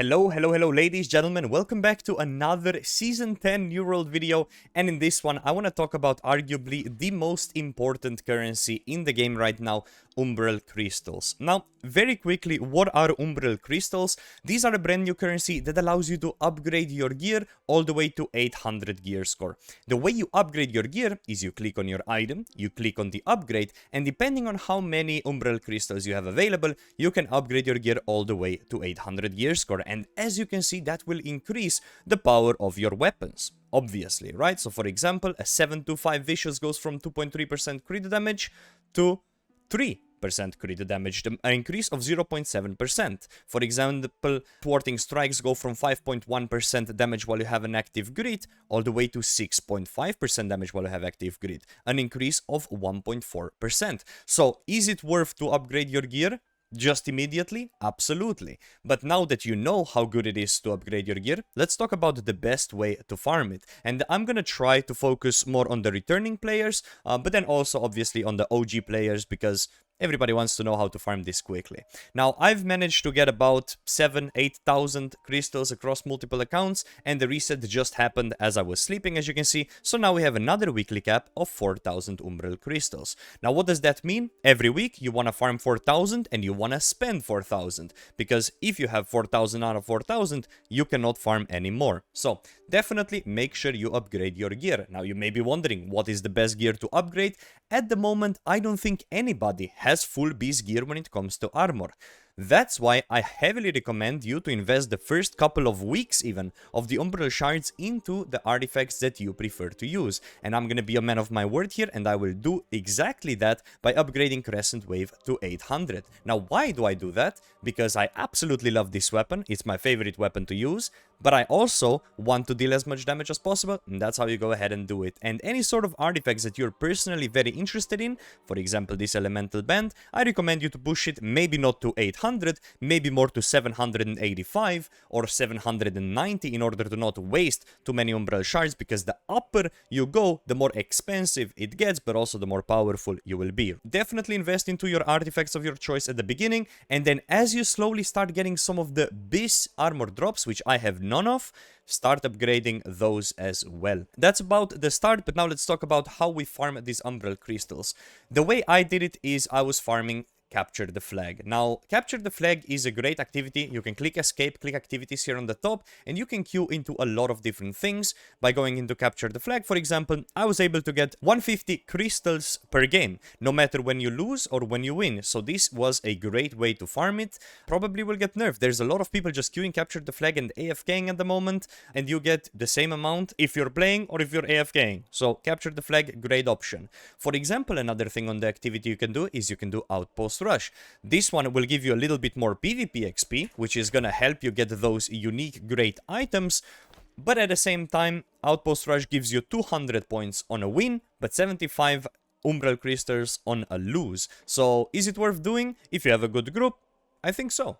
Hello, ladies, gentlemen. Welcome back to another Season 10 New World video. And in this one, I want to talk about arguably the most important currency in the game right now, Umbral Crystals. Now, very quickly, what are Umbral Crystals? These are a brand new currency that allows you to upgrade your gear all the way to 800 gear score. The way you upgrade your gear is you click on your item, you click on the upgrade, and depending on how many Umbral Crystals you have available, you can upgrade your gear all the way to 800 gear score. And as you can see, that will increase the power of your weapons. Obviously, right? So for example, a 725 Vicious goes from 2.3% crit damage to 3% crit damage, an increase of 0.7%. For example, Thwarting Strikes go from 5.1% damage while you have an active grid, all the way to 6.5% damage while you have active grid, an increase of 1.4%. So, is it worth to upgrade your gear? Just immediately? Absolutely. But now that you know how good it is to upgrade your gear, let's talk about the best way to farm it. And I'm gonna try to focus more on the returning players, but then also obviously on the OG players, because everybody wants to know how to farm this quickly. Now, I've managed to get about 7,000-8,000 crystals across multiple accounts, and the reset just happened as I was sleeping, as you can see. So now we have another weekly cap of 4,000 Umbral crystals. Now, what does that mean? Every week, you want to farm 4,000 and you want to spend 4,000. Because if you have 4,000 out of 4,000, you cannot farm anymore. So, definitely make sure you upgrade your gear. Now, you may be wondering, what is the best gear to upgrade? At the moment, I don't think anybody has full beast gear when it comes to armor. That's why I heavily recommend you to invest the first couple of weeks even of the Umbral Shards into the artifacts that you prefer to use. And I'm gonna be a man of my word here, and I will do exactly that by upgrading Crescent Wave to 800. Now, why do I do that? Because I absolutely love this weapon, it's my favorite weapon to use, but I also want to deal as much damage as possible, and that's how you go ahead and do it. And any sort of artifacts that you're personally very interested in, for example this elemental band, I recommend you to push it maybe not to 800, maybe more to 785 or 790 in order to not waste too many Umbral Shards, because the upper you go, the more expensive it gets, but also the more powerful you will be. Definitely invest into your artifacts of your choice at the beginning, and then as you slowly start getting some of the Beast armor drops, which I have none of, start upgrading those as well. That's about the start, but now let's talk about how we farm these Umbral Crystals. The way I did it is I was farming Capture the Flag. Now, Capture the Flag is a great activity. You can click Escape, click Activities here on the top, and you can queue into a lot of different things by going into Capture the Flag. For example, I was able to get 150 crystals per game, no matter when you lose or when you win. So this was a great way to farm it. Probably will get nerfed. There's a lot of people just queuing Capture the Flag and AFKing at the moment, and you get the same amount if you're playing or if you're AFKing. So Capture the Flag, great option. For example, another thing on the activity you can do is you can do Outpost Rush. This one will give you a little bit more PvP XP, which is gonna help you get those unique great items, but at the same time, Outpost Rush gives you 200 points on a win, but 75 Umbral Crystals on a lose. So is it worth doing? If you have a good group, I think so.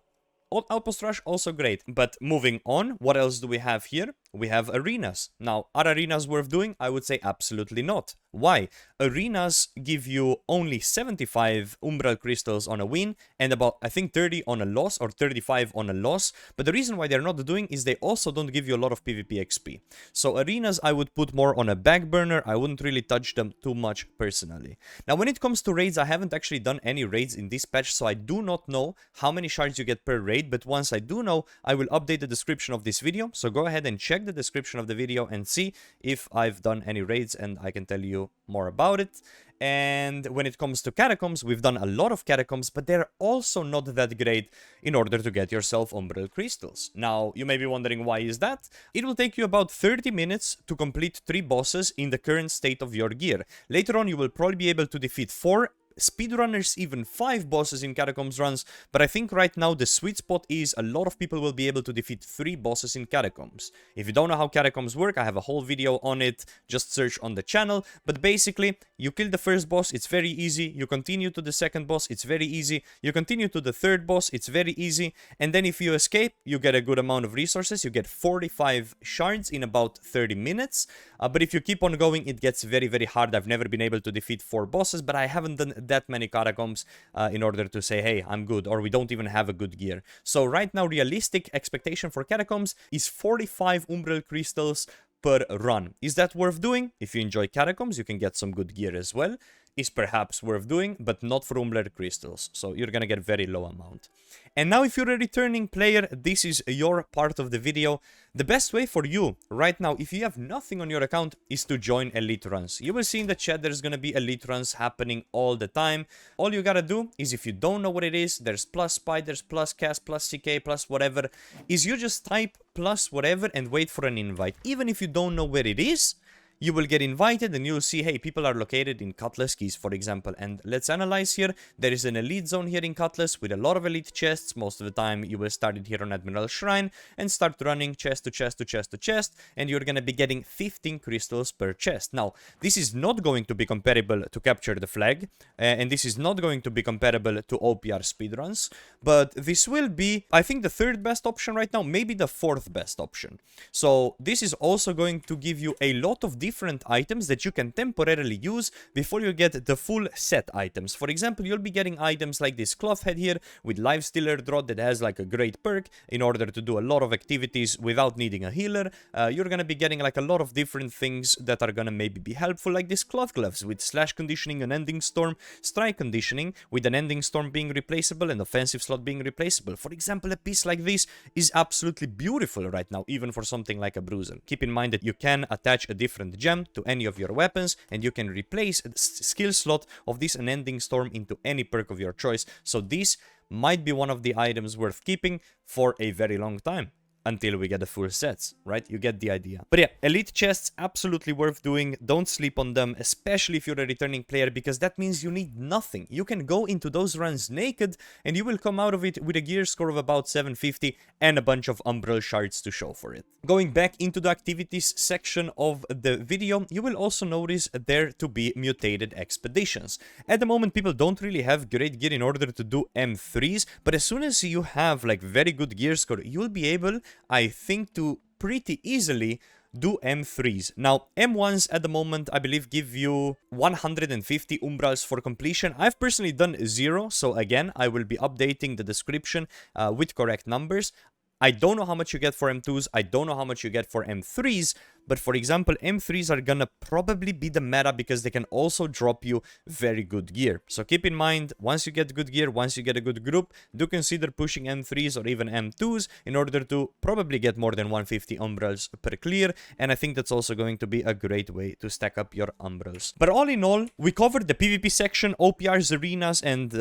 Outpost Rush also great, but moving on, what else do we have here? We have arenas. Now, are arenas worth doing? I would say absolutely not. Why? Arenas give you only 75 Umbral Crystals on a win and about, I think, 30 on a loss or 35 on a loss. But the reason why they're not doing is they also don't give you a lot of PvP XP. So arenas I would put more on a back burner. I wouldn't really touch them too much personally. Now, when it comes to raids, I haven't actually done any raids in this patch, so I do not know how many shards you get per raid. But once I do know, I will update the description of this video. So go ahead and check the description of the video and see if I've done any raids, and I can tell you more about it. And when it comes to Catacombs, we've done a lot of Catacombs, but they're also not that great in order to get yourself Umbral Crystals. Now, you may be wondering why is that? It will take you about 30 minutes to complete 3 bosses in the current state of your gear. Later on, you will probably be able to defeat 4 speedrunners, even 5 bosses in Catacombs runs, but I think right now the sweet spot is a lot of people will be able to defeat 3 bosses in Catacombs. If you don't know how Catacombs work, I have a whole video on it, just search on the channel, but basically, you kill the first boss, it's very easy, you continue to the second boss, it's very easy, you continue to the third boss, it's very easy, and then if you escape, you get a good amount of resources, you get 45 shards in about 30 minutes, but if you keep on going, it gets very hard. I've never been able to defeat 4 bosses, but I haven't done that many Catacombs in order to say, hey, I'm good, or we don't even have a good gear. So right now, realistic expectation for Catacombs is 45 Umbral Crystals per run. Is that worth doing? If you enjoy Catacombs, you can get some good gear as well. Is perhaps worth doing, but not for Umbral Crystals. So you're gonna get very low amount. And now if you're a returning player, this is your part of the video. The best way for you right now, if you have nothing on your account, is to join elite runs. You will see in the chat there's gonna be elite runs happening all the time. All you gotta do is, if you don't know what it is, there's plus spiders, plus cast, plus CK, plus whatever, is you just type plus whatever and wait for an invite. Even if you don't know where it is, you will get invited and you'll see, hey, people are located in Cutlass Keys, for example. And let's analyze here. There is an elite zone here in Cutlass with a lot of elite chests. Most of the time, you will start it here on Admiral Shrine and start running chest to chest to chest to chest. And you're going to be getting 15 crystals per chest. Now, this is not going to be comparable to Capture the Flag. And this is not going to be comparable to OPR speedruns. But this will be, I think, the third best option right now. Maybe the fourth best option. So this is also going to give you a lot of different items that you can temporarily use before you get the full set items. For example, you'll be getting items like this cloth head here with Lifestealer Draught that has like a great perk in order to do a lot of activities without needing a healer. You're gonna be getting like a lot of different things that are gonna maybe be helpful, like this cloth gloves with slash conditioning and ending storm, strike conditioning with an ending storm being replaceable and offensive slot being replaceable. For example, a piece like this is absolutely beautiful right now, even for something like a bruiser. Keep in mind that you can attach a different gem to any of your weapons, and you can replace the skill slot of this unending storm into any perk of your choice. So this might be one of the items worth keeping for a very long time. Until we get the full sets, right? You get the idea. But yeah, elite chests, absolutely worth doing. Don't sleep on them, especially if you're a returning player, because that means you need nothing. You can go into those runs naked, and you will come out of it with a gear score of about 750 and a bunch of Umbral shards to show for it. Going back into the activities section of the video, you will also notice there to be mutated expeditions. At the moment, people don't really have great gear in order to do M3s, but as soon as you have like very good gear score, you'll be able, I think, to pretty easily do M3s. Now, M1s at the moment, I believe, give you 150 Umbrals for completion. I've personally done 0, so again, I will be updating the description with correct numbers. I don't know how much you get for M2s, I don't know how much you get for M3s, but for example, M3s are gonna probably be the meta because they can also drop you very good gear. So keep in mind, once you get good gear, once you get a good group, do consider pushing M3s or even M2s in order to probably get more than 150 Umbrals per clear, and I think that's also going to be a great way to stack up your Umbrals. But all in all, we covered the PvP section, OPRs, arenas, and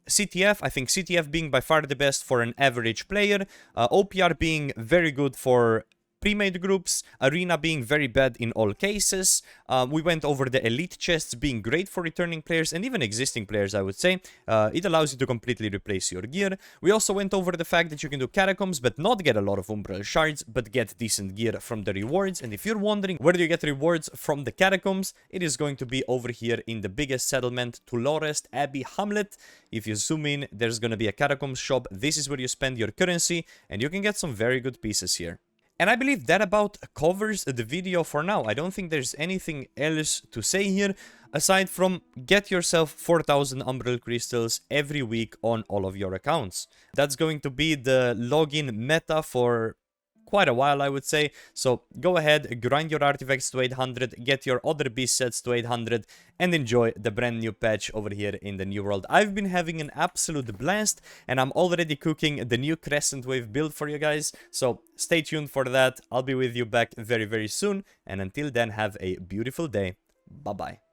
CTF. I think CTF being by far the best for an average player, OPR being very good for pre-made groups, arena being very bad in all cases. We went over the elite chests being great for returning players and even existing players, I would say. It allows you to completely replace your gear. We also went over the fact that you can do Catacombs but not get a lot of Umbral shards, but get decent gear from the rewards. And if you're wondering where do you get rewards from the Catacombs, it is going to be over here in the biggest settlement, Tulorest Abbey Hamlet. If you zoom in, there's going to be a Catacombs shop. This is where you spend your currency and you can get some very good pieces here. And I believe that about covers the video for now. I don't think there's anything else to say here, aside from get yourself 4,000 Umbral Crystals every week on all of your accounts. That's going to be the login meta for quite a while, I would say. So go ahead, grind your artifacts to 800, get your other beast sets to 800, and enjoy the brand new patch over here in the New World. I've been having an absolute blast, and I'm already cooking the new Crescent Wave build for you guys. So stay tuned for that. I'll be with you back very, very soon. And until then, have a beautiful day. Bye-bye.